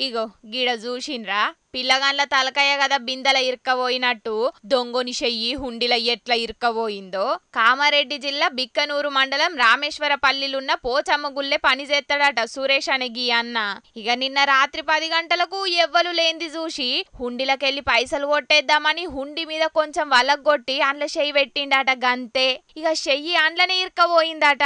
ఇగో గిడ చూసిండ్రా పిల్లగాండ్ల తలకాయ కదా బిందెల ఇరుక్కబోయినట్టు దొంగని చెయ్యి హుండిల ఎట్లా ఇరుక్కబోయిందో. కామారెడ్డి జిల్లా బిక్కనూరు మండలం రామేశ్వరపల్లిలున్న పోచమ్మ గుళ్ళే పనిచేస్తాడట సురేష్ అనే గీ అన్న. ఇక నిన్న రాత్రి 10 గంటలకు ఎవ్వలు లేంది చూసి హుండిలకెళ్లి పైసలు కొట్టేద్దామని హుండి మీద కొంచెం వలగొట్టి అండ్ల చెయ్యి పెట్టిండట గంతే. ఇక చెయ్యి అండ్లనే ఇరుక్కబోయిందట.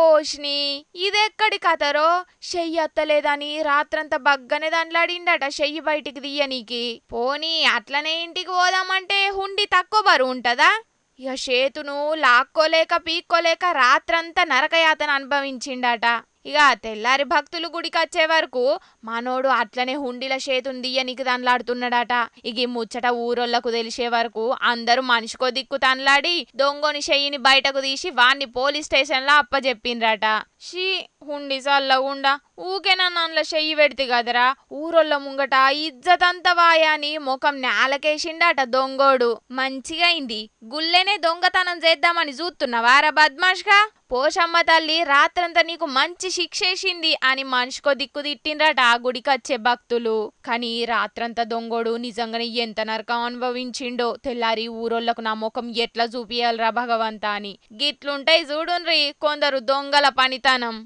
ఓష్ని ఇదెక్కడి కథరో చెయ్యి అత్తలేదని రాత్రంతా బగ్గనే దండ్లాడిండట చెయ్యి బయటికి తీయనీకి. పోనీ అట్లనే ఇంటికి పోదామంటే హుండి తక్కువ బరువు ఉంటదా? ఇక చేతును లాక్కోలేక పీక్కోలేక రాత్రంతా నరకయాతన అనుభవించిండట. ఇక తెల్లారి భక్తులు గుడికొచ్చే వరకు మనోడు అట్లనే హుండిల చేతును దియ్యనికి తన్లాడుతున్నాడట. ఇక ముచ్చట ఊరోళ్లకు తెలిసే వరకు అందరూ మనిషికో దిక్కు తన్లాడి దొంగని చెయ్యిని బయటకు తీసి వాణ్ణి పోలీస్ స్టేషన్లో అప్పజెప్పిండ్రట. షీ హుండి చల్లగుండా ఊకేనన్నుల చెయ్యి పెడితే కదరా ఊరోళ్ళ ముంగట ఇజ్జతంతా వాయాని ముఖం నేలకేసిండట దొంగోడు. మంచిగా అయింది గుళ్ళెనే దొంగతనం చేద్దామని చూస్తున్నావారా బద్మాష్గా? పోషమ్మ తల్లి రాత్రంతా నీకు మంచి శిక్షేసింది అని మనిషికో దిక్కు తిట్టిండ్రట ఆ గుడికొచ్చే భక్తులు. కానీ రాత్రంతా దొంగోడు నిజంగానే ఎంత నరకం అనుభవించిండో. తెల్లారి ఊరోళ్లకు నా ముఖం ఎట్లా చూపియాలరా భగవంతా అని. గిట్లుంటాయి చూడుండ్రి కొందరు దొంగల పనితనం.